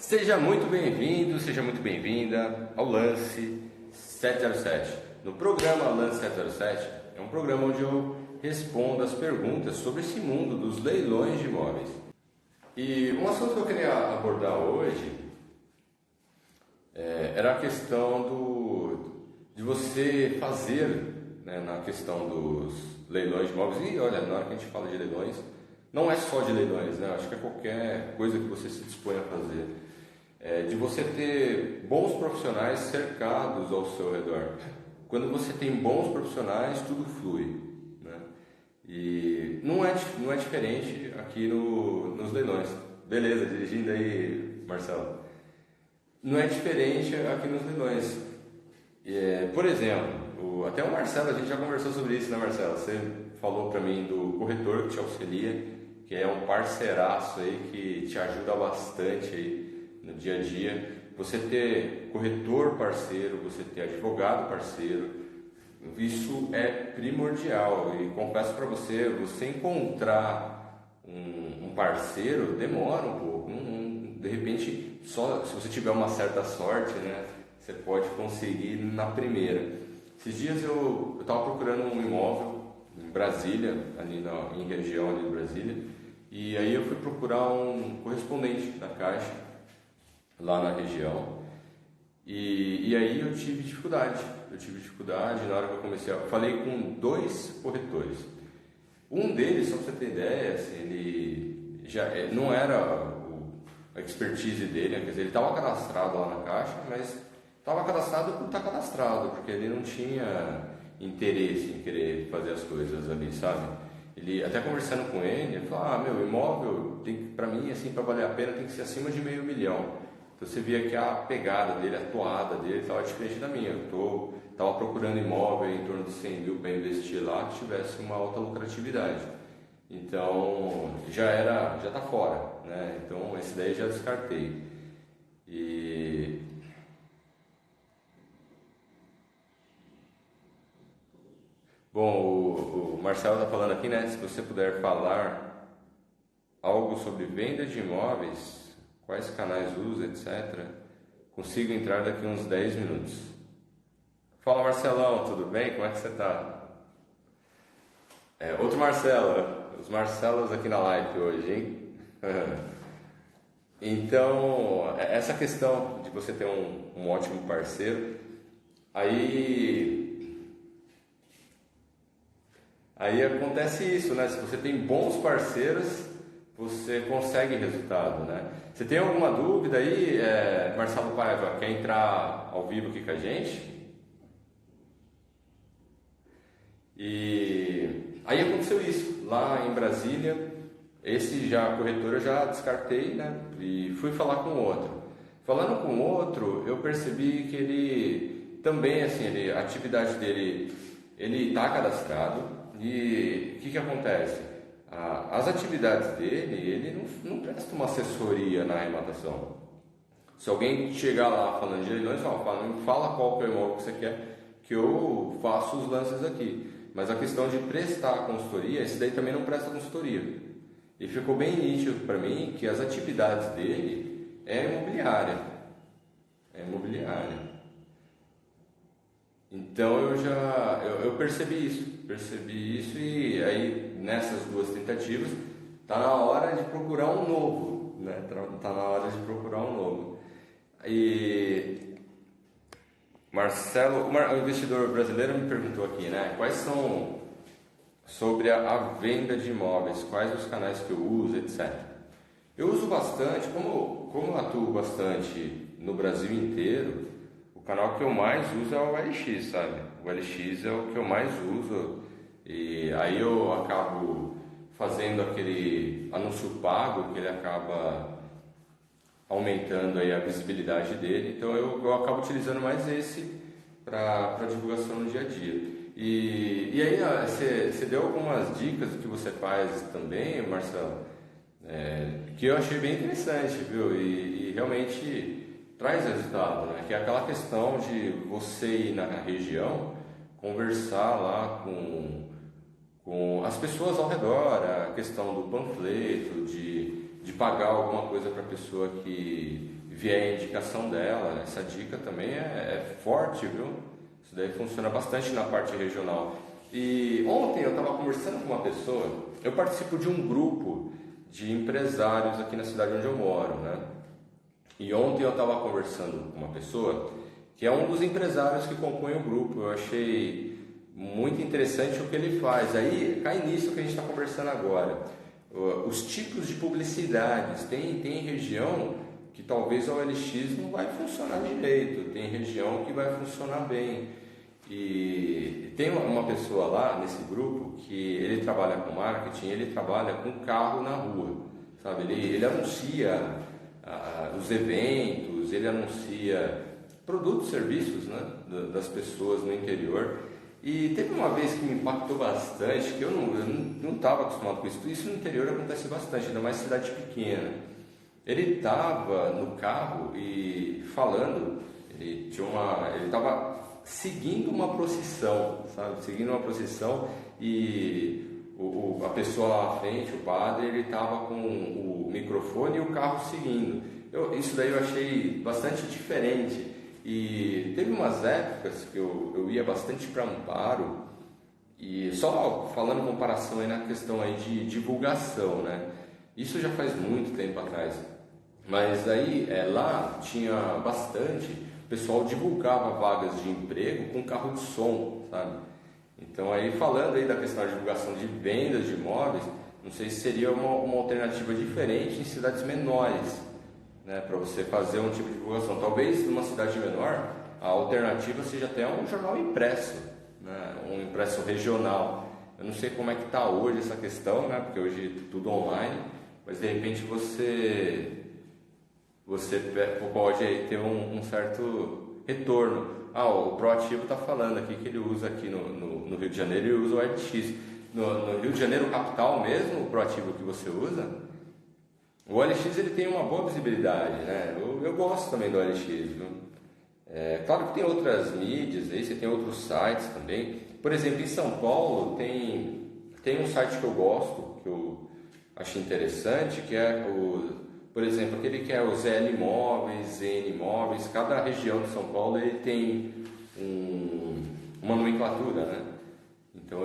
Seja muito bem-vindo, seja muito bem-vinda ao Lance 707. No programa Lance 707 é um programa onde eu respondo as perguntas sobre esse mundo dos leilões de imóveis. E um assunto que eu queria abordar hoje era a questão de você fazer, né, na questão dos leilões de imóveis. E olha, na hora que a gente fala de leilões, não é só de leilões, né? Acho que é qualquer coisa que você se dispõe a fazer. De você ter bons profissionais cercados ao seu redor. Quando você tem bons profissionais, tudo flui, né? E não é diferente aqui nos leilões. Beleza, dirigindo aí, Marcelo. Não é diferente aqui nos leilões. Por exemplo, até o Marcelo, a gente já conversou sobre isso, né, Marcelo? Você falou para mim do corretor que te auxilia, que é um parceiraço aí que te ajuda bastante aí no dia a dia. Você ter corretor parceiro, você ter advogado parceiro, isso é primordial. E confesso para você encontrar um parceiro demora um pouco. De repente, só se você tiver uma certa sorte, né, você pode conseguir na primeira. Esses dias eu estava procurando um imóvel em Brasília, em região ali de Brasília, e aí eu fui procurar um correspondente da Caixa lá na região, e aí eu tive dificuldade. Na hora que eu comecei falei com dois corretores. Um deles, só para você ter ideia, assim, ele já não era a expertise dele, quer dizer, ele estava cadastrado lá na Caixa, mas estava cadastrado por estar cadastrado, porque ele não tinha interesse em querer fazer as coisas ali, sabe? Ele, até conversando com ele falou: meu imóvel, para mim, assim, para valer a pena, tem que ser acima de R$500 mil. Então você via que a pegada dele, a toada dele estava diferente da minha. Eu estava procurando imóvel em torno de 100 mil para investir lá que tivesse uma alta lucratividade. Então já está fora, né? Então esse daí já descartei. Bom, o Marcelo está falando aqui, né? Se você puder falar algo sobre venda de imóveis, quais canais usa, etc. Consigo entrar daqui uns 10 minutos. Fala, Marcelão, tudo bem? Como é que você está? Outro Marcelo, os Marcelos aqui na live hoje, hein? Então, essa questão de você ter um ótimo parceiro, aí acontece isso, né? Se você tem bons parceiros, você consegue resultado, né? Você tem alguma dúvida aí, Marcelo Paiva, quer entrar ao vivo aqui com a gente? E aí aconteceu isso, lá em Brasília, esse corretor eu já descartei, né? E fui falar com outro. Falando com outro, eu percebi que ele também, assim, a atividade dele, ele está cadastrado. E o que acontece? As atividades dele, ele não presta uma assessoria na arrematação. Se alguém chegar lá falando de leilões, fala qual que é o imóvel que você quer, que eu faço os lances aqui. Mas a questão de prestar consultoria, esse daí também não presta consultoria. E ficou bem nítido para mim que as atividades dele é imobiliária. Então eu percebi isso, e aí nessas duas tentativas tá na hora de procurar um novo, né? Tá na hora de procurar um novo. E Marcelo, o investidor brasileiro, me perguntou aqui, né? Quais são sobre a venda de imóveis, quais os canais que eu uso, etc. Eu uso bastante, como eu atuo bastante no Brasil inteiro. O canal que eu mais uso é o LX, sabe? O LX é o que eu mais uso, e aí eu acabo fazendo aquele anúncio pago, que ele acaba aumentando aí a visibilidade dele. Então eu acabo utilizando mais esse para divulgação no dia a dia. E aí você deu algumas dicas do que você faz também, Marcelo, que eu achei bem interessante, viu? E realmente traz resultado, né? Que é aquela questão de você ir na região, conversar lá com as pessoas ao redor, a questão do panfleto, de pagar alguma coisa para a pessoa que vier a indicação dela, essa dica também é forte, viu? Isso daí funciona bastante na parte regional. E ontem eu estava conversando com uma pessoa, eu participo de um grupo de empresários aqui na cidade onde eu moro, né? E ontem eu estava conversando com uma pessoa que é um dos empresários que compõe o grupo. Eu achei muito interessante o que ele faz. Aí cai nisso que a gente está conversando agora. Os tipos de publicidades. Tem região que talvez a OLX não vai funcionar direito, tem região que vai funcionar bem. E tem uma pessoa lá nesse grupo que ele trabalha com marketing, ele trabalha com carro na rua, sabe? Ele anuncia os eventos, ele anuncia produtos, serviços, né, das pessoas no interior. E teve uma vez que me impactou bastante, que eu não estava acostumado com isso. Isso no interior acontece bastante, ainda mais cidade pequena. Ele estava no carro e falando, ele estava seguindo uma procissão, sabe? Seguindo uma procissão e a pessoa lá na frente, o padre, ele estava com o microfone e o carro seguindo. Isso daí eu achei bastante diferente. E teve umas épocas que eu ia bastante para Amparo, e só falando comparação aí na questão aí de divulgação, né? Isso já faz muito tempo atrás. Mas aí lá tinha bastante, o pessoal divulgava vagas de emprego com carro de som, sabe? Então aí falando aí da questão da divulgação de vendas de imóveis, não sei se seria uma alternativa diferente em cidades menores, né, para você fazer um tipo de divulgação. Talvez numa cidade menor a alternativa seja até um jornal impresso, né, um impresso regional. Eu não sei como é que está hoje essa questão, né, porque hoje é tudo online, mas de repente você pode aí ter um certo retorno. O Proativo está falando aqui que ele usa aqui no Rio de Janeiro, ele usa o OLX. No Rio de Janeiro, capital mesmo, o Proativo que você usa, o OLX ele tem uma boa visibilidade, né? Eu gosto também do OLX, viu? Claro que tem outras mídias, aí você tem outros sites também. Por exemplo, em São Paulo tem um site que eu gosto, que eu acho interessante, que é por exemplo, aquele que é o ZL Imóveis, ZN Imóveis. Cada região de São Paulo ele tem uma nomenclatura, né? Então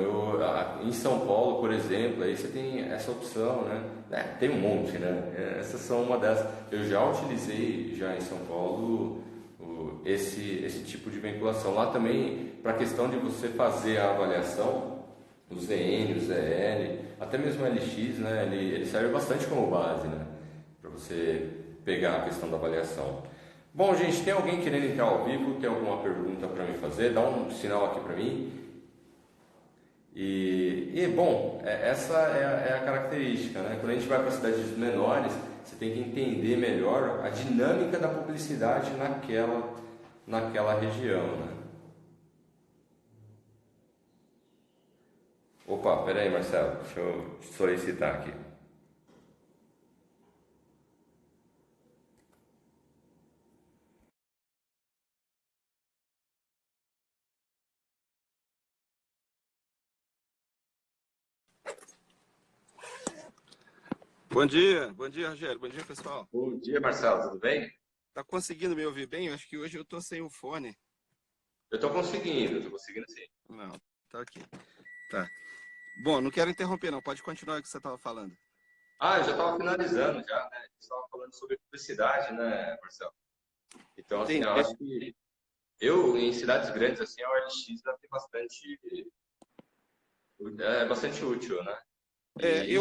em São Paulo, por exemplo, aí você tem essa opção, né? Tem um monte, né? Essas são uma dessas. Eu já utilizei já em São Paulo esse tipo de vinculação. Lá também, para a questão de você fazer a avaliação, o ZN, o ZL, até mesmo o LX, né? Ele serve bastante como base, né? Para você pegar a questão da avaliação. Bom, gente, tem alguém querendo entrar ao vivo? Tem alguma pergunta para me fazer? Dá um sinal aqui para mim. Bom, essa é a característica, né? Quando a gente vai para cidades menores, você tem que entender melhor a dinâmica da publicidade naquela região, né? Opa, pera aí, Marcelo, deixa eu solicitar aqui. Bom dia, Rogério, bom dia, pessoal. Bom dia, Marcelo, tudo bem? Tá conseguindo me ouvir bem? Eu acho que hoje eu tô sem o fone. Eu estou conseguindo sim. Não, tá aqui. Tá. Bom, não quero interromper não, pode continuar o que você estava falando. Eu já estava finalizando já, né? A gente estava falando sobre publicidade, né, Marcelo? Então, assim, eu acho que em cidades grandes, assim, a OLX já tem bastante útil, né? E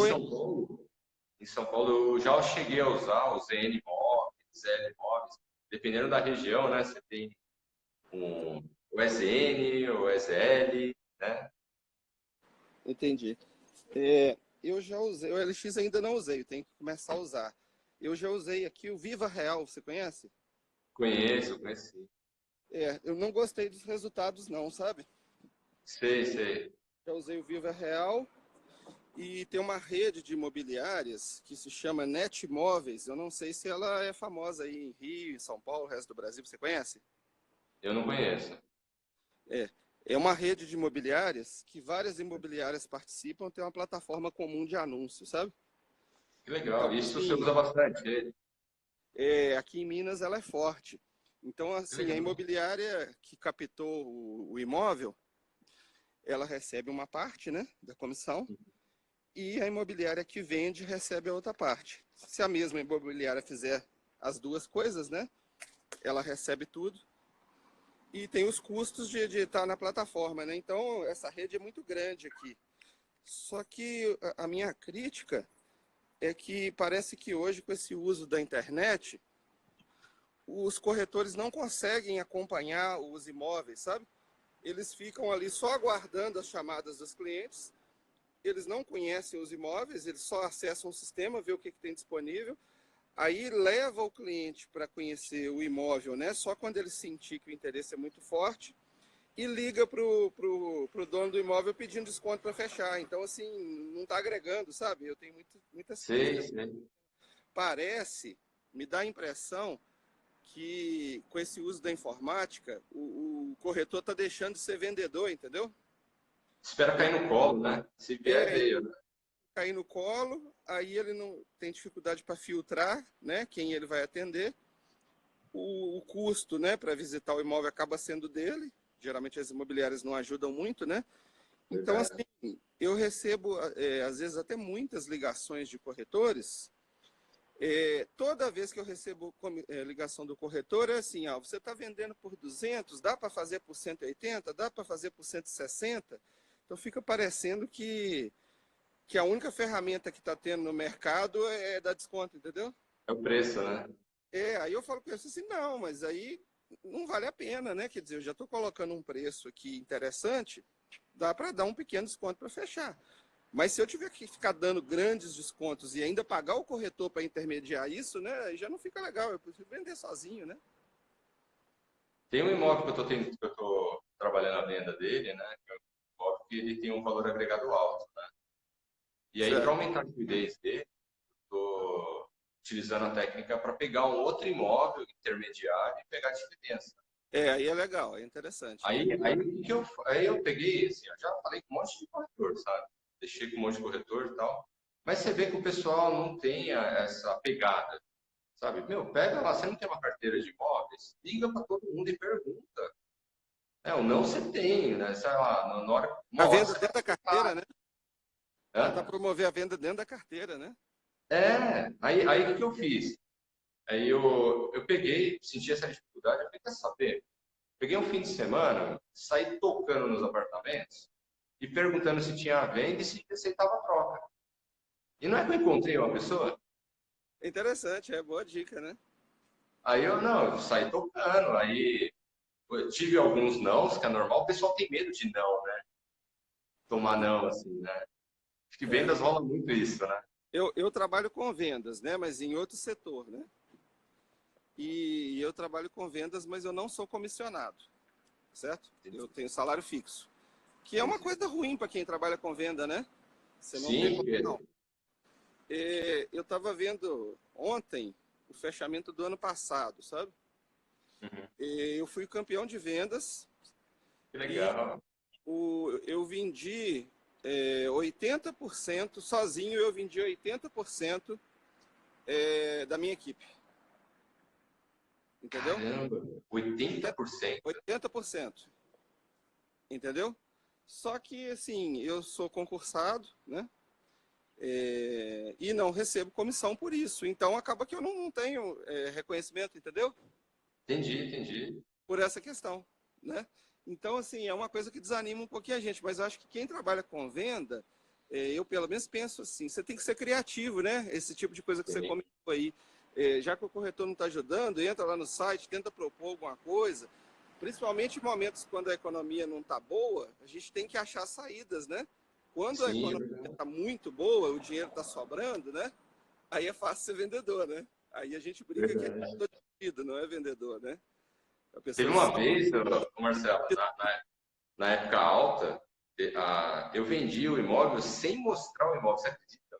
em São Paulo eu já cheguei a usar o ZN Móveis, ZL Móveis, dependendo da região, né? Você tem o EZN, o EZL, né? Entendi. Eu já usei, o LX ainda não usei, tenho que começar a usar. Eu já usei aqui o Viva Real, você conhece? Conheci. Eu não gostei dos resultados não, sabe? Sei. Já usei o Viva Real e tem uma rede de imobiliárias que se chama Net Imóveis. Eu não sei se ela é famosa aí em Rio, em São Paulo, o resto do Brasil, você conhece? Eu não conheço. É, é uma rede de imobiliárias que várias imobiliárias participam, tem uma plataforma comum de anúncios, sabe? Que legal. Então, Isso você assim, usa bastante ele. Aqui em Minas ela é forte. Então, assim, a imobiliária que captou o imóvel, ela recebe uma parte, né, da comissão, e a imobiliária que vende recebe a outra parte. Se a mesma imobiliária fizer as duas coisas, né, ela recebe tudo e tem os custos de estar na plataforma, né? Então, essa rede é muito grande aqui. Só que a minha crítica é que parece que hoje, com esse uso da internet, os corretores não conseguem acompanhar os imóveis, sabe? Eles ficam ali só aguardando as chamadas dos clientes, eles não conhecem os imóveis, eles só acessam o sistema, vê o que tem disponível, aí leva o cliente para conhecer o imóvel, né? Só quando ele sentir que o interesse é muito forte, e liga pro dono do imóvel pedindo desconto para fechar. Então, assim, não está agregando, sabe? Eu tenho muitas Sei, críticas. sei. Parece, me dá a impressão que com esse uso da informática, o corretor está deixando de ser vendedor, entendeu? Espera Ele cair no colo, né? Se vier, é veio, né? cair no colo, aí ele não tem dificuldade para filtrar, né, quem ele vai atender. O custo, né, para visitar o imóvel acaba sendo dele. Geralmente as imobiliárias não ajudam muito, né? Então, Verdade. assim, eu recebo, às vezes, até muitas ligações de corretores. Toda vez que eu recebo ligação do corretor, é assim, ó, você está vendendo por 200, dá para fazer por 180, dá para fazer por 160. Então, fica parecendo que a única ferramenta que está tendo no mercado é dar desconto, entendeu? É o preço, né? Aí eu falo para eles assim, não, mas aí não vale a pena, né? Quer dizer, eu já estou colocando um preço aqui interessante, dá para dar um pequeno desconto para fechar. Mas se eu tiver que ficar dando grandes descontos e ainda pagar o corretor para intermediar isso, né? Aí já não fica legal. Eu prefiro vender sozinho, né? Tem um imóvel que eu tô trabalhando a venda dele, né? Que é um imóvel que ele tem um valor agregado alto, né? E aí, para Certo. aumentar a liquidez dele, estou utilizando a técnica para pegar um outro imóvel intermediário e pegar a diferença. Aí é legal, é interessante, né? Aí eu peguei, assim, eu já falei com um monte de corretor, sabe? Deixei com um monte de corretor e tal. Mas você vê que o pessoal não tem essa pegada, sabe? Meu, pega lá, você não tem uma carteira de imóveis, liga para todo mundo e pergunta. O não você tem, né? Sei lá, A uma hora venda você vai dentro da carteira, falar. né? Tentar Hã? promover a venda dentro da carteira, né? Aí o que eu fiz? Aí eu peguei, senti essa dificuldade, eu falei, quer saber? Peguei um fim de semana, saí tocando nos apartamentos e perguntando se tinha venda e se aceitava a troca. E não é que eu encontrei uma pessoa? É interessante, é boa dica, né? Aí eu saí tocando, aí eu tive alguns nãos, que é normal, o pessoal tem medo de não, né? Tomar não, assim, né? Acho que É. vendas rola muito isso, né? Eu trabalho com vendas, né? Mas em outro setor, né? E eu trabalho com vendas, mas eu não sou comissionado, certo? Eu Entendi. tenho salário fixo, que é uma Entendi. coisa ruim para quem trabalha com venda, né? Você não ter Sim, comissão. Eu estava vendo ontem o fechamento do ano passado, sabe? uhum, Eu fui campeão de vendas que e legal. eu vendi 80%, sozinho eu vendi 80% da minha equipe, entendeu? Caramba, 80%. 80%, entendeu? Só que, assim, eu sou concursado, né? E não recebo comissão por isso. Então, acaba que eu não tenho reconhecimento, entendeu? Entendi. Por essa questão, né? Então, assim, é uma coisa que desanima um pouquinho a gente. Mas eu acho que quem trabalha com venda, eu pelo menos penso assim, você tem que ser criativo, né? Esse tipo de coisa que você Sim, comentou aí. Já que o corretor não está ajudando, entra lá no site, tenta propor alguma coisa. Principalmente em momentos quando a economia não está boa, a gente tem que achar saídas, né? Quando a sim, é economia verdade. está muito boa, o dinheiro está sobrando, né? Aí é fácil ser vendedor, né? Aí a gente brinca que é Verdade. vendedor de vida, não é vendedor, né? A pessoa Teve que uma só vez, Marcelo, na época alta, eu vendi o imóvel sem mostrar o imóvel, você acredita?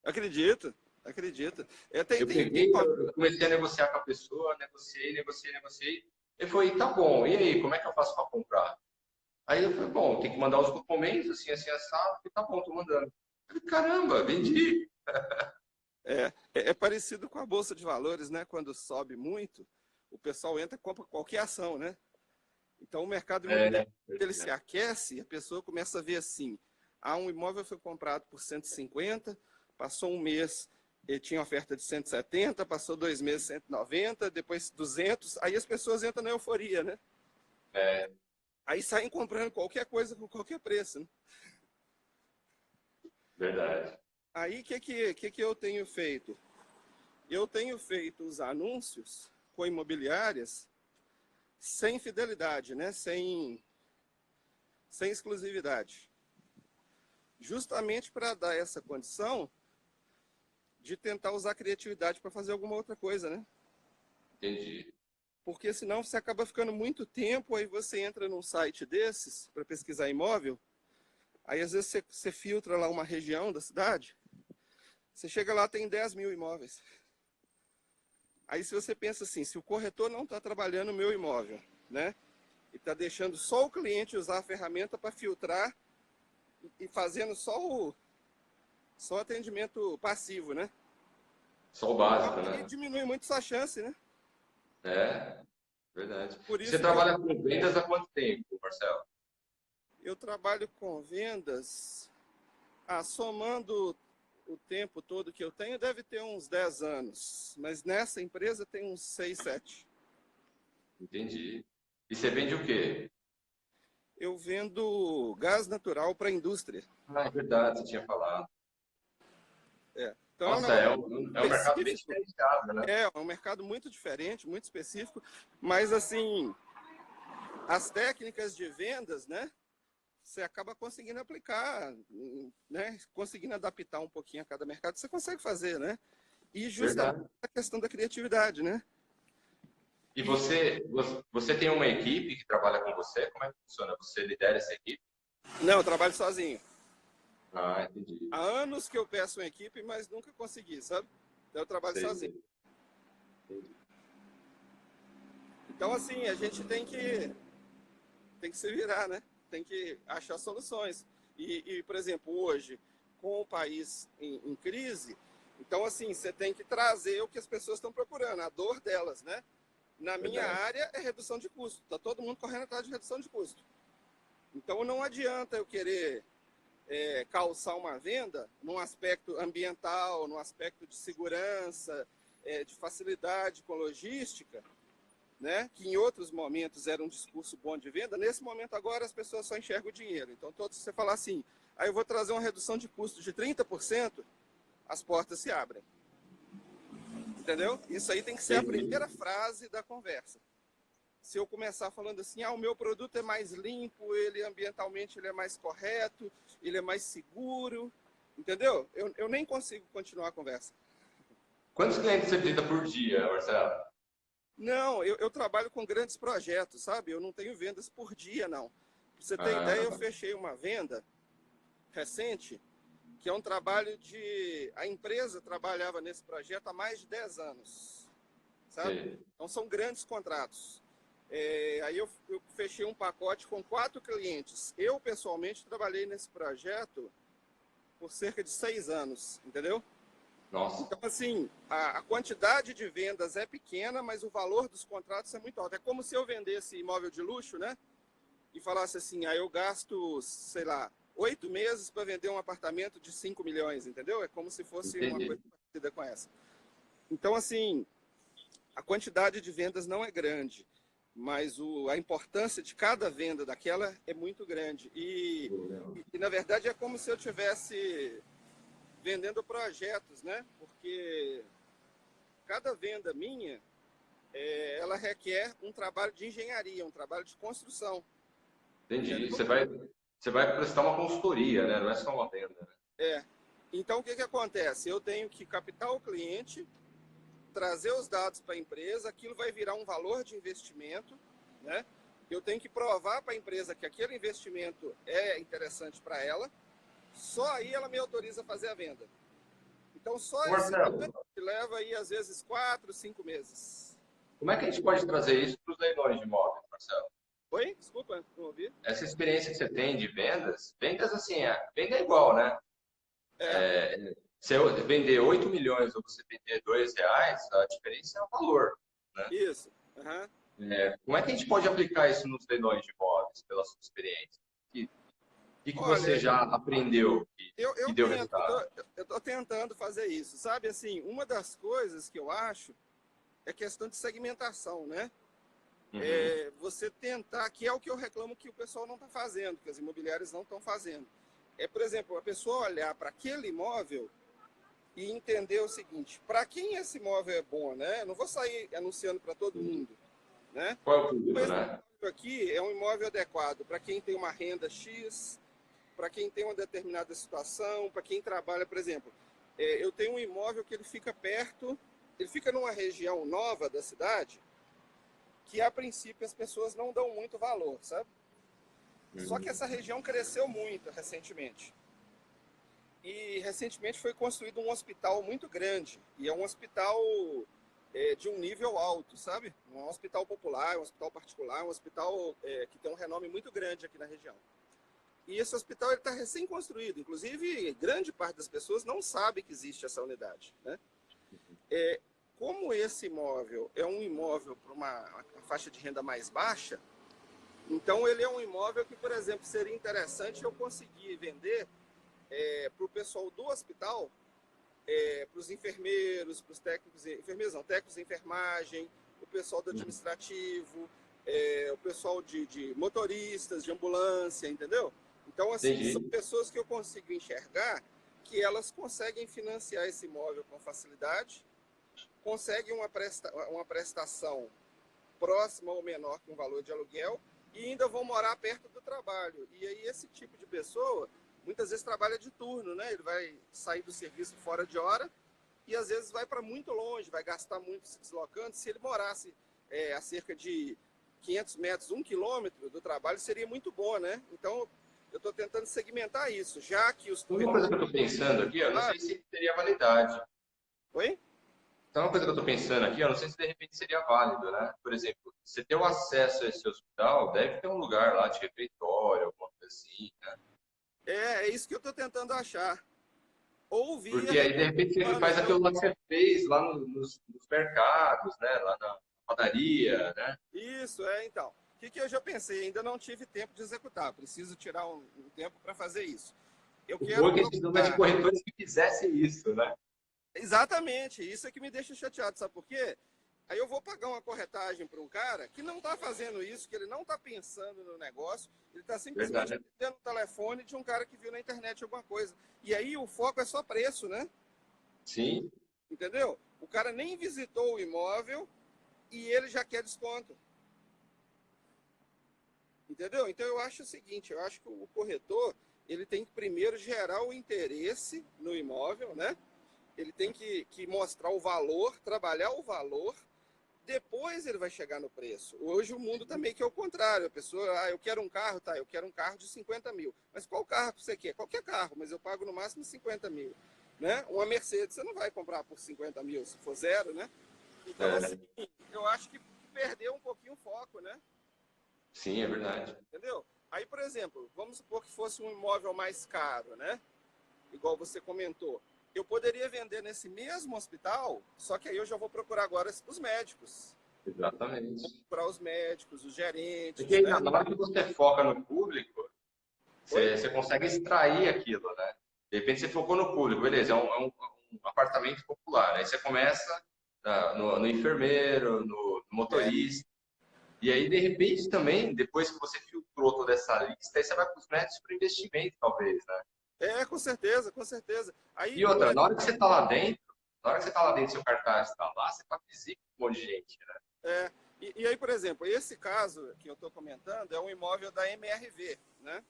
acredita, acredita. Eu Tem peguei, eu comecei a negociar com a pessoa, negociei. Ele falou, tá bom, e aí, como é que eu faço para comprar? Aí eu falei, bom, tem que mandar os documentos, assim, assado, e tá bom, tô mandando. Eu falei, caramba, vendi. É parecido com a Bolsa de Valores, né? Quando sobe muito, o pessoal entra e compra qualquer ação, né? Então, o mercado imobiliário, ele se aquece e a pessoa começa a ver assim, um imóvel foi comprado por 150, passou um mês, ele tinha oferta de 170, passou 2 meses 190, depois 200, aí as pessoas entram na euforia, né? É, Aí saem comprando qualquer coisa com qualquer preço, né? verdade. Aí, o que eu tenho feito? Eu tenho feito os anúncios com imobiliárias sem fidelidade, né? Sem exclusividade. Justamente para dar essa condição de tentar usar a criatividade para fazer alguma outra coisa, né? Entendi. Porque senão você acaba ficando muito tempo, aí você entra num site desses para pesquisar imóvel, aí às vezes você filtra lá uma região da cidade, você chega lá, tem 10 mil imóveis. Aí se você pensa assim, se o corretor não está trabalhando o meu imóvel, né? E está deixando só o cliente usar a ferramenta para filtrar e fazendo só atendimento passivo, né? Só o Então, básico, aí né? diminui muito essa chance, né? É, verdade. Por E você isso que trabalha com vendas há quanto tempo, Marcelo? eu trabalho com vendas, somando o tempo todo que eu tenho, deve ter uns 10 anos. Mas nessa empresa tem uns 6, 7. Entendi. E você vende o quê? Eu vendo gás natural para a indústria. Ah, é verdade, você tinha falado. Então é um Nossa, negócio é um mercado bem específico. diferenciado, né? É um mercado muito diferente, muito específico. Mas assim, as técnicas de vendas, né? Você acaba conseguindo aplicar, né? Conseguindo adaptar um pouquinho a cada mercado, você consegue fazer, né? E justamente Verdade. a questão da criatividade, né? E E você tem uma equipe que trabalha com você? Como é que funciona? Você lidera essa equipe? não, eu trabalho sozinho. Ah, entendi. Há anos que eu peço uma equipe, mas nunca consegui, sabe? Então eu trabalho Sei, sozinho. sei. Entendi. Então, assim, a gente tem que se virar, né? Tem que achar soluções. Por exemplo, hoje, com o país em crise, então, assim, você tem que trazer o que as pessoas estão procurando, a dor delas, né? Na minha Verdade. área é redução de custo. Está todo mundo correndo atrás de redução de custo. Então, não adianta eu querer calçar uma venda num aspecto ambiental, num aspecto de segurança, de facilidade com logística, né? Que em outros momentos era um discurso bom de venda. Nesse momento agora as pessoas só enxergam o dinheiro. Então, se você falar assim, aí eu vou trazer uma redução de custo de 30%, as portas se abrem. Entendeu? Isso aí tem que ser a Entendi. primeira frase da conversa. Se eu começar falando assim, o meu produto é mais limpo, ele ambientalmente ele é mais correto, ele é mais seguro, entendeu? Eu nem consigo continuar a conversa. Quantos clientes você visita por dia, Marcelo? Não, eu trabalho com grandes projetos, sabe? Eu não tenho vendas por dia, não. Pra você ter ideia, eu Ah, fechei uma venda recente, que é um trabalho de... A empresa trabalhava nesse projeto há mais de 10 anos, sabe? sei. Então são grandes contratos. Aí eu fechei um pacote com 4 clientes. Eu, pessoalmente, trabalhei nesse projeto por cerca de 6 anos, entendeu? Nossa, Então, assim, a quantidade de vendas é pequena, mas o valor dos contratos é muito alto. É como se eu vendesse imóvel de luxo, né? E falasse assim, eu gasto, sei lá, 8 meses para vender um apartamento de 5 milhões, entendeu? É como se fosse uma entendi. coisa parecida com essa. Então, assim, a quantidade de vendas não é grande, mas a importância de cada venda daquela é muito grande. Na verdade, é como se eu tivesse vendendo projetos, né? Porque cada venda minha, ela requer um trabalho de engenharia, um trabalho de construção, Entendi. entendeu? Você vai prestar uma consultoria, né? Não é só uma venda, né? Então, o que acontece? Eu tenho que captar o cliente, trazer os dados para a empresa, aquilo vai virar um valor de investimento, né? Eu tenho que provar para a empresa que aquele investimento é interessante para ela, só aí ela me autoriza a fazer a venda. Então, só Ô, esse Marcelo, trâmite leva aí, às vezes, 4, 5 meses. como é que a gente pode trazer isso para os leilões de imóveis, Marcelo? Oi? Desculpa, não ouvi. Essa experiência que você tem de vendas, vendas assim, venda é igual, né? É, Se eu vender 8 milhões ou você vender R$ 2, a diferença é o valor, né? Isso. Uhum. Como é que a gente pode aplicar isso nos leilões de imóveis, pela sua experiência? O que você Olha, já aprendeu que eu deu tento, resultado? eu tô tentando fazer isso, sabe? Assim, uma das coisas que eu acho é questão de segmentação, né? Uhum. Você tentar, que é o que eu reclamo que o pessoal não está fazendo, que as imobiliárias não estão fazendo. Por exemplo, a pessoa olhar para aquele imóvel e entender o seguinte: para quem esse imóvel é bom, né? Eu não vou sair anunciando para todo mundo, né? Qual é o Então, público, esse né? imóvel aqui é um imóvel adequado para quem tem uma renda X, para quem tem uma determinada situação, para quem trabalha, por exemplo, eu tenho um imóvel que ele fica perto, ele fica numa região nova da cidade, que a princípio as pessoas não dão muito valor, sabe? Só que Uhum. essa região cresceu muito recentemente. E recentemente foi construído um hospital muito grande. E é um hospital de um nível alto, sabe? Um hospital popular, um hospital particular, um hospital que tem um renome muito grande aqui na região. E esse hospital está recém-construído. Inclusive, grande parte das pessoas não sabe que existe essa unidade, né? Como esse imóvel é um imóvel para uma faixa de renda mais baixa, então ele é um imóvel que, por exemplo, seria interessante eu conseguir vender para o pessoal do hospital, para os enfermeiros, para os técnicos, enfermeiros não, técnicos de enfermagem, o pessoal do administrativo, o pessoal de motoristas, de ambulância, entendeu? Então, assim, são Entendi. pessoas que eu consigo enxergar que elas conseguem financiar esse imóvel com facilidade, conseguem uma prestação próxima ou menor que um valor de aluguel e ainda vão morar perto do trabalho. E aí esse tipo de pessoa muitas vezes trabalha de turno, né? Ele vai sair do serviço fora de hora e às vezes vai para muito longe, vai gastar muito se deslocando. Se ele morasse a cerca de 500 metros, 1 quilômetro do trabalho, seria muito bom, né? Então, eu estou tentando segmentar isso, já que os Uma coisa corretores... que eu estou pensando aqui, eu não sei se teria validade. Oi? Então, uma coisa que eu estou pensando aqui, eu não sei se de repente seria válido, né? Por exemplo, você ter o acesso a esse hospital, deve ter um lugar lá de refeitório, alguma coisa assim, né? É isso que eu estou tentando achar. Ou via Porque aí, de recursos repente, você humanos, faz né? aquilo lá que você fez lá nos mercados, né? Lá na padaria, né? Isso, então. O que eu já pensei? Ainda não tive tempo de executar. Preciso tirar um tempo para fazer isso. Eu O bom quero é que a gente precisa mais de procurar. corretores que fizessem isso, né? Exatamente, isso é que me deixa chateado, sabe por quê? Aí eu vou pagar uma corretagem para um cara que não está fazendo isso, que ele não está pensando no negócio, ele está simplesmente Verdade. atendendo o telefone de um cara que viu na internet alguma coisa. E aí o foco é só preço, né? Sim, Entendeu? O cara nem visitou o imóvel e ele já quer desconto. Entendeu? Então eu acho o seguinte, eu acho que o corretor, ele tem que primeiro gerar o interesse no imóvel, né? Ele tem que mostrar o valor, trabalhar o valor, depois ele vai chegar no preço. Hoje o mundo está meio que ao contrário. A pessoa, eu quero um carro, tá, eu quero um carro de 50 mil. Mas qual carro que você quer? Qualquer carro, mas eu pago no máximo 50 mil. Né? Uma Mercedes você não vai comprar por 50 mil, se for zero, né? Então, assim, é, eu acho que perdeu um pouquinho o foco, né? sim, é verdade. Entendeu? Aí, por exemplo, vamos supor que fosse um imóvel mais caro, né? Igual você comentou. Eu poderia vender nesse mesmo hospital, só que aí eu já vou procurar agora os médicos. Exatamente. Procurar os médicos, os Porque gerentes, aí, né? na hora que você foca no público, Oi? você consegue extrair aquilo, né? De repente você focou no público, beleza, é um apartamento popular. Aí você começa no enfermeiro, no É, motorista. E aí, de repente, também, depois que você filtrou toda essa lista, aí você vai para os médicos para investimento, talvez, né? com certeza, com certeza. Aí, E por outra, na hora exemplo, que você está lá dentro, na hora que você está lá dentro, seu cartaz está lá, você está visível com um monte de gente, né? e aí, por exemplo, esse caso que eu estou comentando é um imóvel da MRV, né?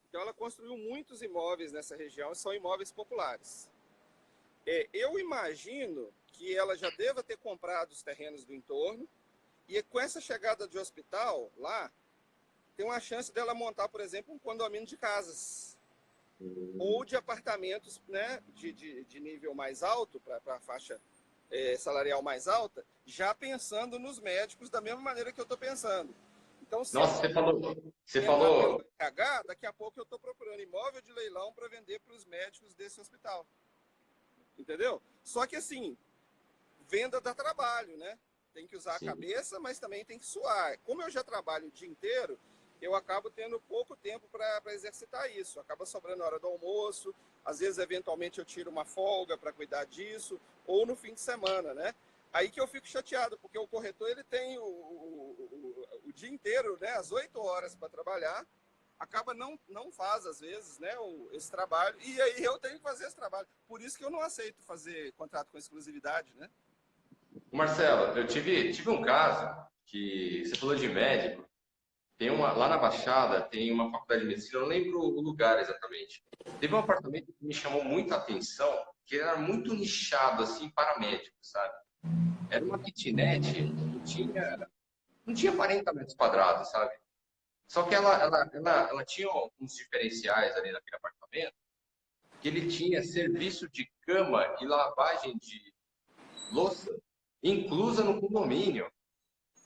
Então ela construiu muitos imóveis nessa região, são imóveis populares. Eu imagino que ela já deva ter comprado os terrenos do entorno, e com essa chegada de hospital lá, tem uma chance dela montar, por exemplo, um condomínio de casas ou de apartamentos, né, de nível mais alto, para a faixa salarial mais alta, já pensando nos médicos da mesma maneira que eu estou pensando. Então, se Nossa, ela... Você entrar pelo falou. RH, daqui a pouco eu estou procurando imóvel de leilão para vender para os médicos desse hospital. Entendeu? Só que assim, venda dá trabalho, né? Tem que usar a Sim. cabeça, mas também tem que suar. Como eu já trabalho o dia inteiro, eu acabo tendo pouco tempo para exercitar isso. Acaba sobrando a hora do almoço, às vezes, eventualmente, eu tiro uma folga para cuidar disso, ou no fim de semana, né? Aí que eu fico chateado, porque o corretor ele tem o dia inteiro, né, as 8 horas para trabalhar, acaba não faz, às vezes, né, esse trabalho, e aí eu tenho que fazer esse trabalho. Por isso que eu não aceito fazer contrato com exclusividade, né? Marcelo, eu tive um caso que você falou de médico. Tem uma, lá na Baixada tem uma faculdade de medicina, eu não lembro o lugar exatamente. Teve um apartamento que me chamou muita atenção, que era muito nichado assim para médicos, sabe? Era uma kitnet, não tinha 40 metros quadrados, sabe? Só que ela tinha uns diferenciais ali naquele apartamento, que ele tinha serviço de cama e lavagem de louça inclusa no condomínio.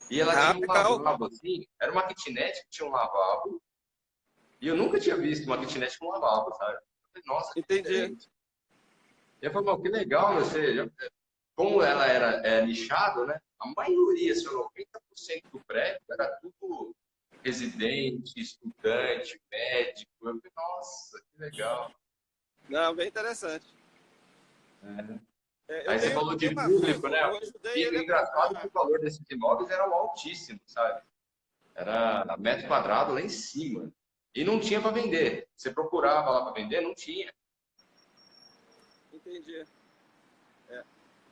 E ela Ah, tinha um legal. lavabo assim, era uma kitnet que tinha um lavabo, e eu nunca tinha visto uma kitnet com lavabo, sabe? Eu falei, nossa, que Entendi. diferente. E eu falei, "Meu, que legal, você. Como ela era nichado, né? A maioria, se 90% do prédio era tudo residente, estudante, médico. Eu falei, nossa, que legal. Não, bem interessante. Eu Aí você tenho, falou eu tenho de um público, amigo, né? eu ajudei E ele o a engraçado é que comprar. o valor desses imóveis era altíssimo, sabe? Era metro quadrado lá em cima. E não tinha para vender. Você procurava lá para vender, não tinha. Entendi.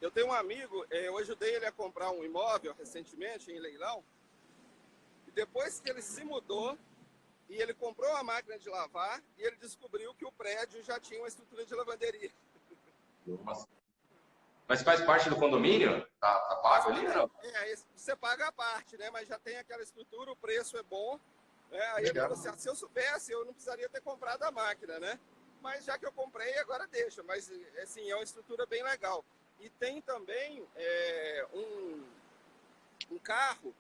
Eu tenho um amigo, eu ajudei ele a comprar um imóvel recentemente em leilão. E depois que ele se mudou e ele comprou a máquina de lavar, e ele descobriu que o prédio já tinha uma estrutura de lavanderia. Nossa. Mas faz parte do condomínio? Tá Faz pago ali ou parte. não? Você paga a parte, né? Mas já tem aquela estrutura, o preço é bom. Né? Aí ele falou Legal. assim: ah, se eu soubesse, eu não precisaria ter comprado a máquina, né? Mas já que eu comprei, agora deixa. Mas, assim, é uma estrutura bem legal. E tem também um carro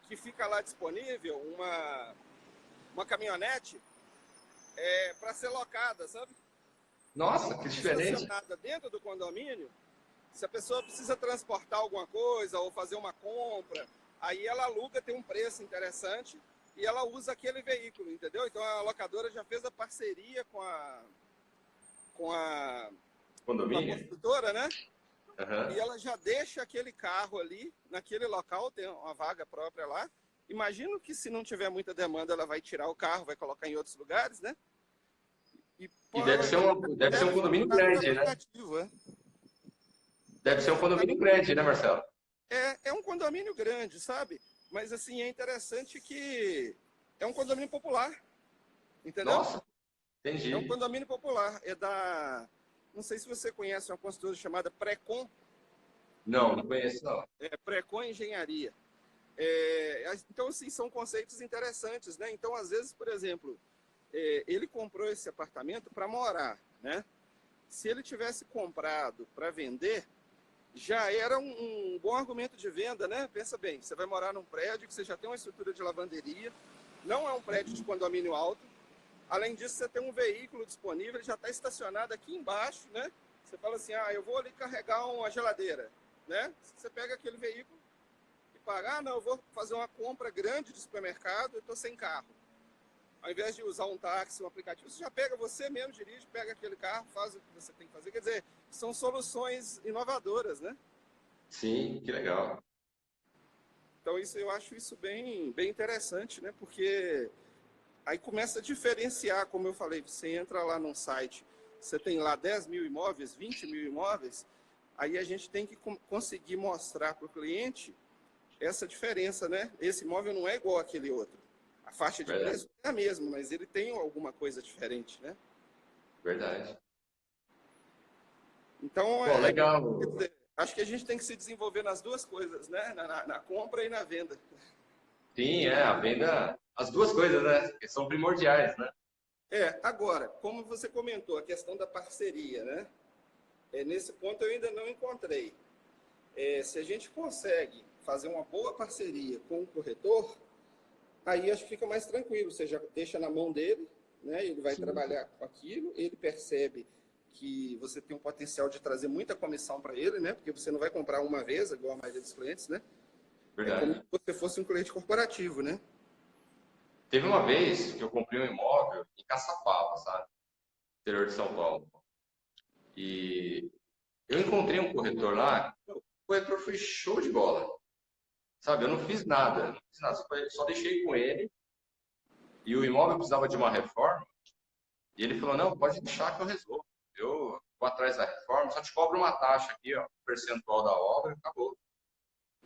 que fica lá disponível, uma caminhonete, para ser locada, sabe? Então Nossa, que fica diferente. estacionada dentro do condomínio. Se a pessoa precisa transportar alguma coisa ou fazer uma compra, aí ela aluga, tem um preço interessante e ela usa aquele veículo, entendeu? Então a locadora já fez a parceria com a, com a Condomínio? construtora, né? E Aham. ela já deixa aquele carro ali, naquele local, tem uma vaga própria lá. Imagino que se não tiver muita demanda, ela vai tirar o carro, vai colocar em outros lugares, né? E E deve ser, provavelmente deve ser um deve condomínio funcionar por grande, né? aplicativo, é? Deve Deve ser um funcionar. condomínio grande, né, Marcelo? É um condomínio grande, sabe? Mas assim, é interessante que é um condomínio popular, entendeu? Nossa, É um entendi. condomínio popular. É da. Não sei se você conhece uma construtora chamada Precon, Não, não conheço, não. Precon Engenharia. Então, assim, são conceitos interessantes, né? Então, às vezes, por exemplo, ele comprou esse apartamento para morar, né? Se ele tivesse comprado para vender, já era um bom argumento de venda, né? Pensa bem, você vai morar num prédio que você já tem uma estrutura de lavanderia, não é um prédio de condomínio alto, além disso você tem um veículo disponível, ele já está estacionado aqui embaixo, né? Você fala assim, ah, eu vou ali carregar uma geladeira, né? Você pega aquele veículo e paga, ah, não, eu vou fazer uma compra grande de supermercado, eu estou sem carro. Ao invés de usar um táxi, um aplicativo, você já pega, você mesmo dirige, pega aquele carro, faz o que você tem que fazer. Quer dizer, são soluções inovadoras, né? Sim, que legal. Então isso eu acho isso bem interessante, né? Porque aí começa a diferenciar, como eu falei, você entra lá num site, você tem lá 10 mil imóveis, 20 mil imóveis, aí a gente tem que conseguir mostrar para o cliente essa diferença, né? Esse imóvel não é igual àquele outro. A faixa de Verdade, preço é a mesma, mas ele tem alguma coisa diferente, né? verdade. Então, Pô, quer legal. dizer, acho que a gente tem que se desenvolver nas duas coisas, né? Na compra e na venda. Sim, a venda, as duas coisas, né? Que são primordiais, né? Agora, como você comentou, a questão da parceria, né? Nesse ponto eu ainda não encontrei. Se a gente consegue fazer uma boa parceria com o corretor, aí acho que fica mais tranquilo, você já deixa na mão dele, né? Ele vai Sim, trabalhar com aquilo, ele percebe que você tem um potencial de trazer muita comissão para ele, né? Porque você não vai comprar uma vez, igual a maioria dos clientes, né? É como se verdade. você fosse um cliente corporativo, né? Teve uma vez que eu comprei um imóvel em Caçapava, sabe? Interior de São Paulo. E eu encontrei um corretor lá, o corretor foi show de bola, sabe? Eu não fiz nada, não fiz nada, só deixei com ele e o imóvel precisava de uma reforma e ele falou, não, pode deixar que eu resolvo. Eu vou atrás da reforma, só te cobro uma taxa aqui, ó, um percentual da obra, acabou.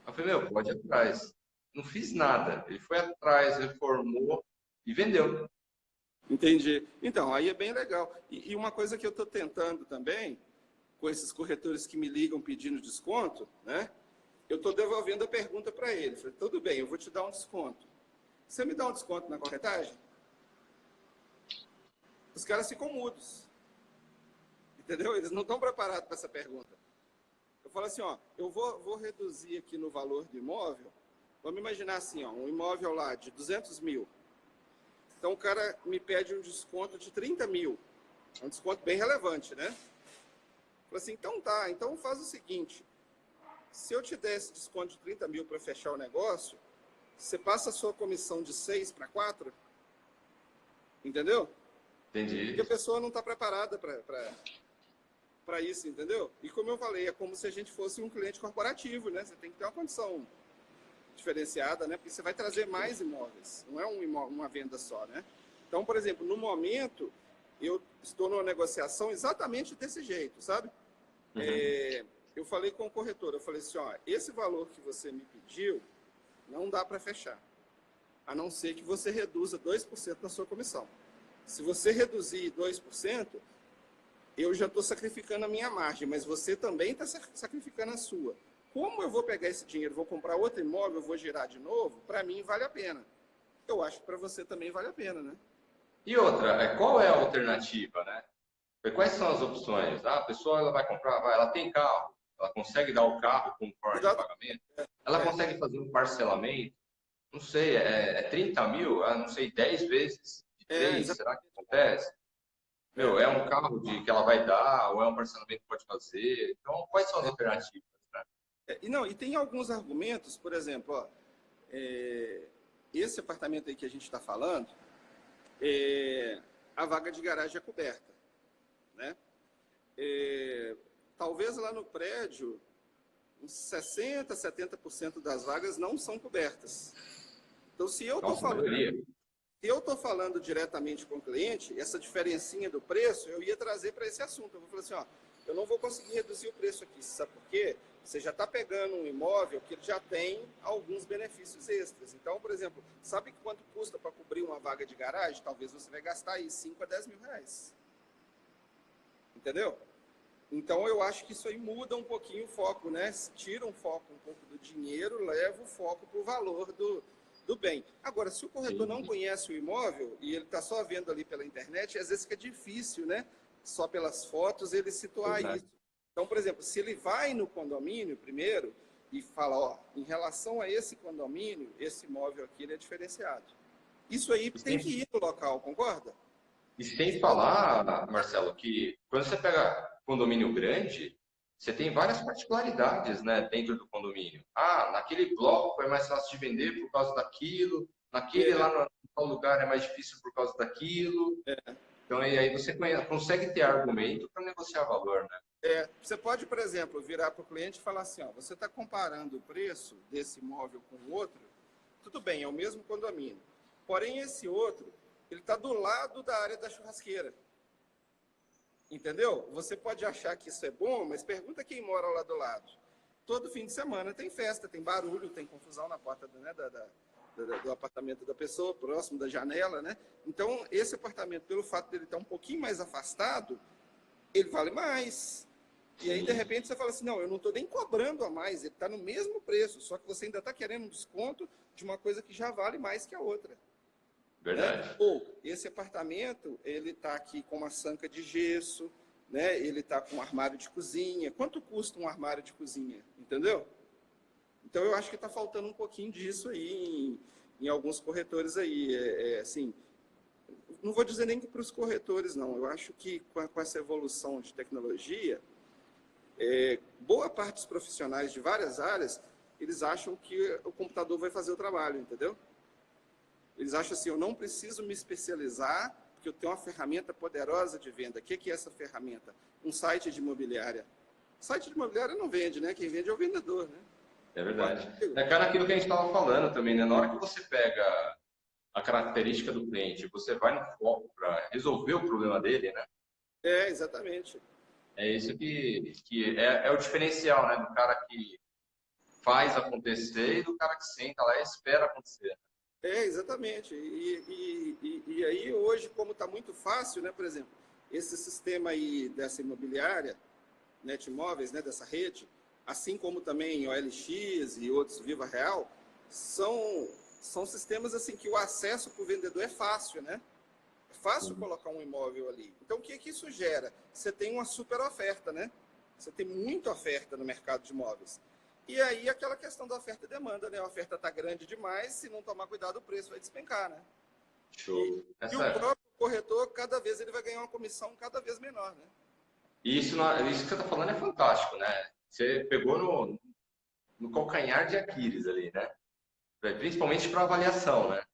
Eu falei, meu, pode ir atrás. Não fiz nada. Ele foi atrás, reformou e vendeu. Entendi. Então, aí é bem legal. E uma coisa que eu estou tentando também, com esses corretores que me ligam pedindo desconto, né? Eu estou devolvendo a pergunta para ele. Falei, tudo bem, eu vou te dar um desconto. Você me dá um desconto na corretagem? Os caras ficam mudos, entendeu? Eles não estão preparados para essa pergunta. Eu falo assim, ó, eu vou reduzir aqui no valor do imóvel. Vamos imaginar assim, ó, um imóvel lá de 200 mil. Então o cara me pede um desconto de 30 mil. É um desconto bem relevante, né? Eu falo assim, então tá, então faz o seguinte. Se eu te der esse desconto de 30 mil para fechar o negócio, você passa a sua comissão de 6 para 4, entendeu? Porque a Entendi. pessoa não está preparada para isso, entendeu? E como eu falei, é como se a gente fosse um cliente corporativo, né? Você tem que ter uma condição diferenciada, né? Porque você vai trazer mais imóveis, não é uma venda só, né? Então, por exemplo, no momento, eu estou numa negociação exatamente desse jeito, sabe? Uhum. Eu falei com o corretor, eu falei assim, ó, esse valor que você me pediu, não dá para fechar, a não ser que você reduza 2% na sua comissão. Se você reduzir 2%, eu já estou sacrificando a minha margem, mas você também está sacrificando a sua. Como eu vou pegar esse dinheiro, vou comprar outro imóvel, vou girar de novo, para mim vale a pena. Eu acho que para você também vale a pena, né? E outra, qual é a alternativa, né? Quais são as opções? Ah, a pessoa ela vai comprar, ela tem carro, ela consegue dar o carro como forma de Exato. pagamento, ela É, consegue fazer um parcelamento, não sei, é 30 mil, ah, não sei, 10 vezes de três, será que exatamente. acontece? É. Meu, é um carro que ela vai dar, ou é um parcelamento que pode fazer? Então, quais são as alternativas, né? E não, e tem alguns argumentos, por exemplo, ó, é, esse apartamento aí que a gente está falando, a vaga de garagem é coberta, né? É, talvez lá no prédio, uns 60, 70% das vagas não são cobertas. Então, Nossa, a maioria. se eu estou falando diretamente com o cliente, essa diferencinha do preço, eu ia trazer para esse assunto. Eu vou falar assim, ó, eu não vou conseguir reduzir o preço aqui, sabe por quê? Você já está pegando um imóvel que ele já tem alguns benefícios extras. Então, por exemplo, sabe quanto custa para cobrir uma vaga de garagem? Talvez você vai gastar aí 5 a 10 mil reais. Entendeu? Então, eu acho que isso aí muda um pouquinho o foco, né? Tira um foco um pouco do dinheiro, leva o foco para o valor do bem. Agora, se o corretor não Sim, conhece o imóvel e ele está só vendo ali pela internet, às vezes fica difícil, né? Só pelas fotos ele situar verdade. isso. Então, por exemplo, se ele vai no condomínio primeiro e fala, ó, em relação a esse condomínio, esse imóvel aqui ele é diferenciado. Isso aí E tem que sem, ir no local, concorda? e sem falar, Marcelo, que quando você pega condomínio grande, você tem várias particularidades, né, dentro do condomínio. Ah, naquele bloco é mais fácil de vender por causa daquilo, naquele É, lá no tal lugar é mais difícil por causa daquilo. Então, e aí você consegue ter argumento para negociar valor, né? você pode, por exemplo, virar para o cliente e falar assim, ó, você está comparando o preço desse imóvel com o outro, tudo bem, é o mesmo condomínio. Porém, esse outro, ele está do lado da área da churrasqueira. Entendeu? Você pode achar que isso é bom, mas pergunta quem mora lá do lado. Todo fim de semana tem festa, tem barulho, tem confusão na porta do, né, do apartamento da pessoa, próximo da janela, né? Então, esse apartamento, pelo fato dele estar um pouquinho mais afastado, ele vale mais. E aí, de Sim, repente, você fala assim, não, eu não estou nem cobrando a mais, ele está no mesmo preço, só que você ainda está querendo um desconto de uma coisa que já vale mais que a outra. Né? verdade. Ou esse apartamento, ele está aqui com uma sanca de gesso, né? Ele está com um armário de cozinha. Quanto custa um armário de cozinha? Entendeu? Então, eu acho que está faltando um pouquinho disso aí em alguns corretores aí. Assim, não vou dizer nem que para os corretores, não. Eu acho que com essa evolução de tecnologia, boa parte dos profissionais de várias áreas, eles acham que o computador vai fazer o trabalho, entendeu? Eles acham assim, eu não preciso me especializar, porque eu tenho uma ferramenta poderosa de venda. O que é essa ferramenta? Um site de imobiliária. Site de imobiliária não vende, né? Quem vende é o vendedor, né? É verdade. É cara aquilo que a gente estava falando também, né? Na hora que você pega a característica do cliente, você vai no foco para resolver o problema dele, né? Exatamente. É isso que é o diferencial, né? Do cara que faz acontecer e do cara que senta lá e espera acontecer. Exatamente. E aí hoje, como está muito fácil, né? Por exemplo, esse sistema aí dessa imobiliária, Netmóveis, né? Dessa rede, assim como também o OLX e outros Viva Real, são sistemas assim que o acesso para o vendedor é fácil, né? É fácil colocar um imóvel ali. Então, o que isso gera? Você tem uma super oferta, né? Você tem muita oferta no mercado de imóveis. E aí, aquela questão da oferta e demanda, né? A oferta está grande demais, se não tomar cuidado, o preço vai despencar, né? Show. E o próprio corretor, cada vez ele vai ganhar uma comissão cada vez menor, né? Isso que você está falando é fantástico, né? Você pegou no calcanhar de Aquiles ali, né? Principalmente para avaliação, né?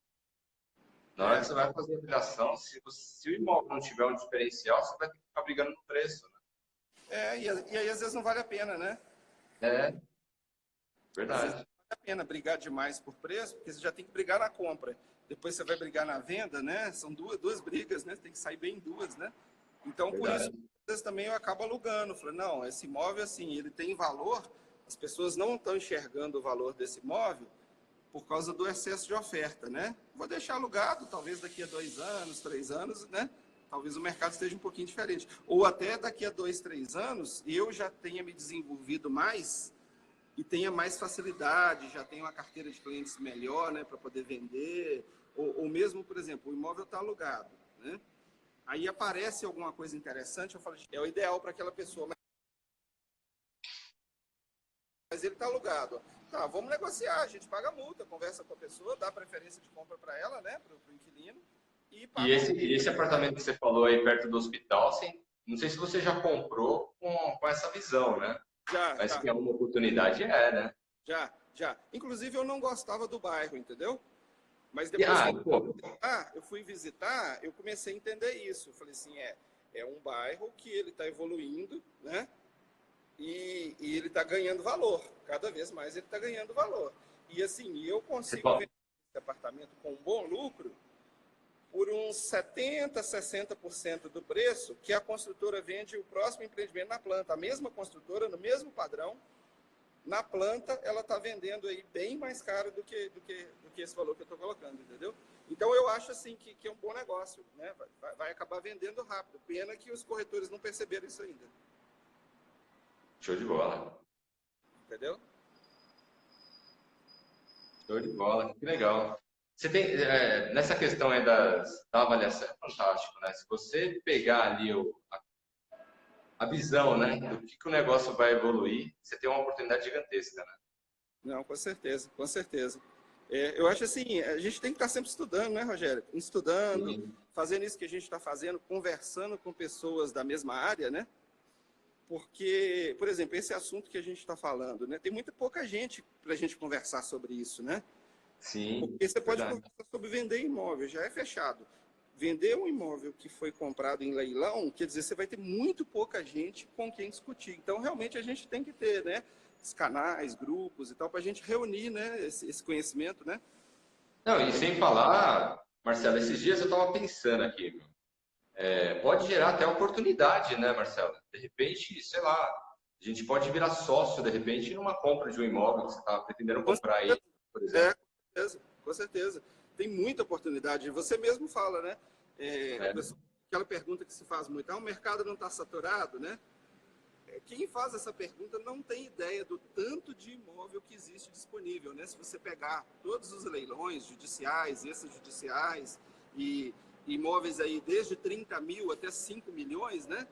Na hora que você vai fazer a avaliação, se o imóvel não tiver um diferencial, você vai ter que ficar brigando no preço, né? E aí às vezes não vale a pena, né? É, Às vezes não verdade. vale a pena brigar demais por preço, porque você já tem que brigar na compra. Depois você vai brigar na venda, né? São duas brigas, né? Tem que sair bem duas, né? Então, por isso, Verdade. às vezes também eu acabo alugando. Falei, não, esse imóvel, assim, ele tem valor, as pessoas não estão enxergando o valor desse imóvel por causa do excesso de oferta, né? Vou deixar alugado, talvez daqui a 2 anos, 3 anos, né? Talvez o mercado esteja um pouquinho diferente. Ou até daqui a 2, 3 anos, eu já tenha me desenvolvido mais e tenha mais facilidade, já tenha uma carteira de clientes melhor, né, para poder vender. Ou mesmo, por exemplo, o imóvel está alugado, né? Aí aparece alguma coisa interessante, eu falo, é o ideal para aquela pessoa, mas ele está alugado. Tá, vamos negociar, a gente paga a multa, conversa com a pessoa, dá preferência de compra para ela, né, para o inquilino, e E paga esse apartamento que você falou aí perto do hospital, assim, não sei se você já comprou com essa visão, né? já, Mas já, que é uma oportunidade, né? já. Inclusive eu não gostava do bairro, entendeu? Mas depois que Pô, eu fui visitar, eu comecei a entender isso. Eu falei assim, é um bairro que ele está evoluindo, né? E ele está ganhando valor. Cada vez mais ele está ganhando valor. E assim, eu você consigo fala, vender esse apartamento com um bom lucro por uns 70, 60% do preço que a construtora vende o próximo empreendimento na planta. A mesma construtora, no mesmo padrão, na planta, ela está vendendo aí bem mais caro do que esse valor que eu estou colocando, entendeu? Então, eu acho assim que é um bom negócio, né? Vai acabar vendendo rápido. Pena que os corretores não perceberam isso ainda, show de bola. entendeu? Show de bola, que legal. Você tem, nessa questão aí da avaliação, é fantástico, né? Se você pegar ali a visão, né, do que o negócio vai evoluir, você tem uma oportunidade gigantesca, né? Não, com certeza, com certeza. Eu acho assim, a gente tem que estar sempre estudando, né, Rogério? Estudando, Sim, fazendo isso que a gente está fazendo, conversando com pessoas da mesma área, né? Porque, por exemplo, esse assunto que a gente está falando, né? Tem muita pouca gente para a gente conversar sobre isso, né? sim, Porque você pode verdade. conversar sobre vender imóvel, já é fechado. Vender um imóvel que foi comprado em leilão, quer dizer, você vai ter muito pouca gente com quem discutir. Então, realmente, a gente tem que ter, né? Os canais, grupos e tal, para a gente reunir, né? Esse conhecimento, né? Não, e sem falar, Marcelo, esses dias eu estava pensando aqui, meu, pode gerar até oportunidade, né, Marcelo? De repente, sei lá, a gente pode virar sócio, de repente, numa compra de um imóvel que você está pretendendo Com comprar aí, por exemplo. com certeza, com certeza. Tem muita oportunidade. Você mesmo fala, né? É, Aquela pergunta que se faz muito, o mercado não está saturado, né? Quem faz essa pergunta não tem ideia do tanto de imóvel que existe disponível, né? Se você pegar todos os leilões judiciais, extrajudiciais e imóveis aí desde 30 mil até 5 milhões, né?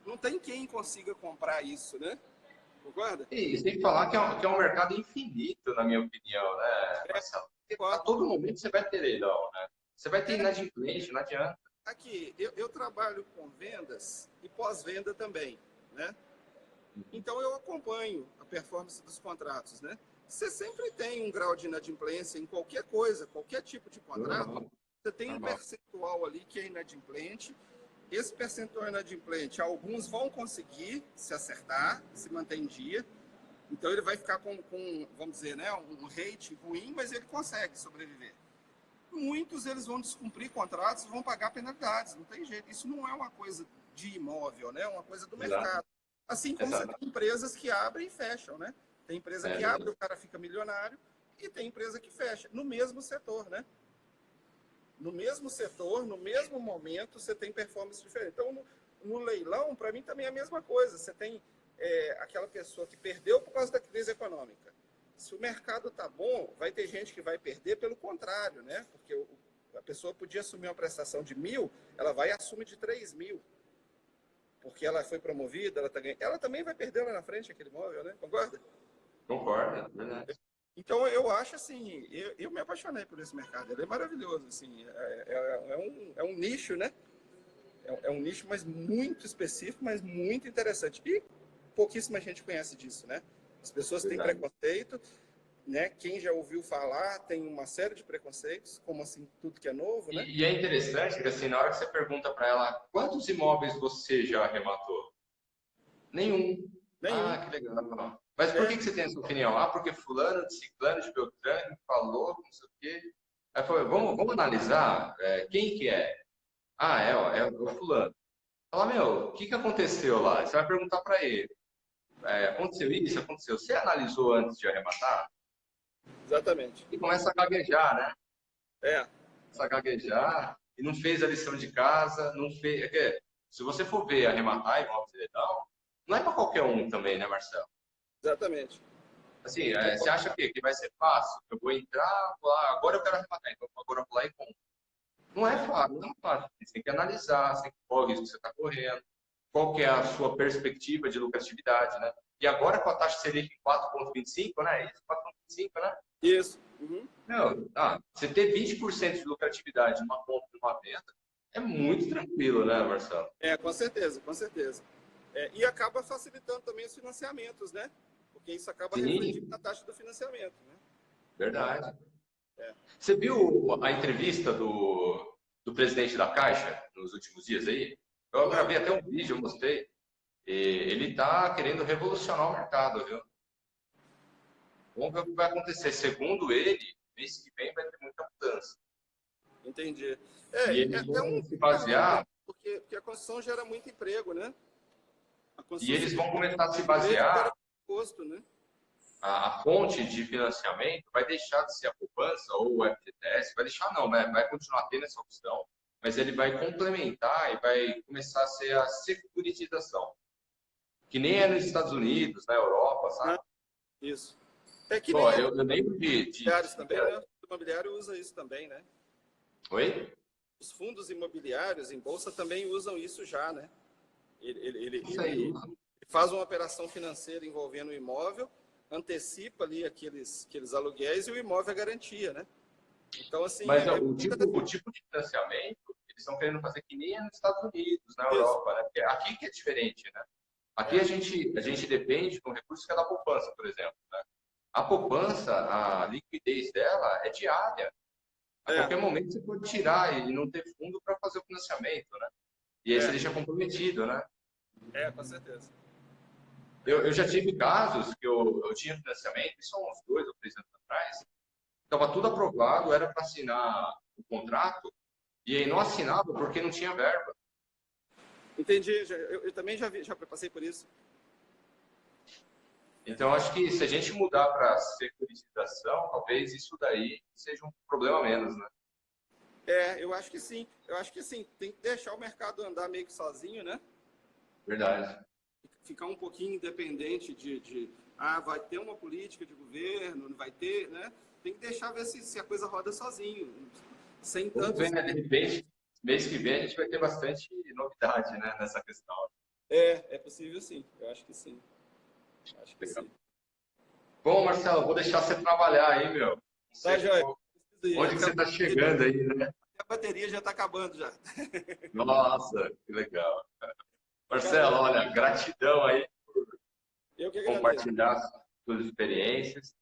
Não tem quem consiga comprar isso, né? Concorda? e sem falar que é um mercado infinito, na minha opinião, né, Marcelo? a todo momento você vai ter leilão, né? Você vai ter inadimplente, não adianta. Aqui, eu trabalho com vendas e pós-venda também, né? Então eu acompanho a performance dos contratos, né? Você sempre tem um grau de inadimplência em qualquer coisa, qualquer tipo de contrato. Você tem um percentual ali que é inadimplente. Esse percentual inadimplente, alguns vão conseguir se acertar, se manter em dia. Então ele vai ficar com vamos dizer, né, um rating ruim, mas ele consegue sobreviver. Muitos eles vão descumprir contratos e vão pagar penalidades, não tem jeito. Isso não é uma coisa de imóvel, né? É uma coisa do mercado. Assim como você tem empresas que abrem e fecham, né? Tem empresa que abre, o cara fica milionário, e tem empresa que fecha, no mesmo setor, né? No mesmo setor, no mesmo momento, você tem performance diferente. Então, no leilão, para mim também é a mesma coisa. Você tem aquela pessoa que perdeu por causa da crise econômica. Se o mercado está bom, vai ter gente que vai perder pelo contrário, né? Porque a pessoa podia assumir uma prestação de 1.000, ela vai e assume de 3.000. Porque ela foi promovida, ela também vai perder lá na frente aquele imóvel, né? Concorda? Concordo, é verdade. Então, eu acho assim, eu me apaixonei por esse mercado. Ele é maravilhoso, assim. É um nicho, né? É um nicho, mas muito específico, mas muito interessante. E pouquíssima gente conhece disso, né? As pessoas têm preconceito, né? Quem já ouviu falar tem uma série de preconceitos, como assim, tudo que é novo, né? E é interessante que, assim, na hora que você pergunta para ela quantos imóveis você já arrematou? Nenhum. Ah, que legal. Mas por que você tem essa opinião? Ah, porque fulano, de ciclano, de beltrano, falou, não sei o quê. Aí foi, vamos analisar quem que é? Ah, é o fulano. Fala, meu, o que aconteceu lá? Você vai perguntar para ele. Aconteceu isso? Aconteceu. Você analisou antes de arrematar? Exatamente. E começa a gaguejar, né? Começa a gaguejar e não fez a lição de casa, não fez... Se você for ver arrematar imóveis e tal, não é para qualquer um também, né, Marcelo? Exatamente. Assim, você acha que vai ser fácil? Eu vou entrar, vou lá, agora eu quero arrematar, então agora eu vou lá e compro. Não é fácil, não é fácil. Você tem que analisar, você tem que qual o risco que você está correndo, qual que é a sua perspectiva de lucratividade, né? E agora com a taxa Selic em 4,25, né? Isso, 4,25, né? Isso. Uhum. Meu, você ter 20% de lucratividade numa compra e numa venda é muito tranquilo, né, Marcelo? Com certeza, com certeza. E acaba facilitando também os financiamentos, né? Porque isso acaba refletindo na taxa do financiamento, né? Verdade. Você viu a entrevista do presidente da Caixa nos últimos dias aí? Eu gravei até um vídeo, eu mostrei. E ele está querendo revolucionar o mercado, viu? Vamos ver o que vai acontecer. Segundo ele, mês que vem vai ter muita mudança. Entendi. E eles vão se basear... Porque a construção gera muito emprego, né? E eles vão começar a se basear... Custo, né? A fonte de financiamento vai deixar de ser a poupança ou o FGTS, vai deixar não, né? Vai continuar tendo essa opção, mas ele vai complementar e vai começar a ser a securitização, que nem é nos Estados Unidos, na Europa, sabe? Isso. Que bom, nem eu lembro de também, né? O imobiliário usa isso também, né? Oi? Os fundos imobiliários em bolsa também usam isso já, né? Ele faz uma operação financeira envolvendo o imóvel, antecipa ali aqueles aluguéis e o imóvel é garantia, né? Então, assim... Mas o tipo de financiamento, eles estão querendo fazer que nem é nos Estados Unidos, na Europa, né? Porque aqui que é diferente, né? Aqui a gente depende de um recurso que é da poupança, por exemplo, né? A poupança, a liquidez dela é diária. A qualquer momento você pode tirar e não ter fundo para fazer o financiamento, né? E aí você deixa comprometido, né? Com certeza. Eu já tive casos que eu tinha financiamento, isso há uns 2 ou 3 anos atrás, estava tudo aprovado, era para assinar o contrato, e aí não assinava porque não tinha verba. Entendi, eu também já passei por isso. Então, acho que se a gente mudar para securitização, talvez isso daí seja um problema menos, né? Eu acho que sim. Eu acho que sim. Tem que deixar o mercado andar meio que sozinho, né? Verdade. Ficar um pouquinho independente vai ter uma política de governo, não vai ter, né? Tem que deixar ver se a coisa roda sozinho. Sem tanto... Vamos ver, né? De repente, mês que vem a gente vai ter bastante novidade, né, nessa questão. É possível sim. Eu acho que sim. Bom, Marcelo, vou deixar você trabalhar aí, meu. Tá, Joia. Onde que você está chegando aí, né? A bateria já está acabando já. Nossa, que legal. Marcelo, olha, gratidão aí por Eu que agradeço. compartilhar suas experiências.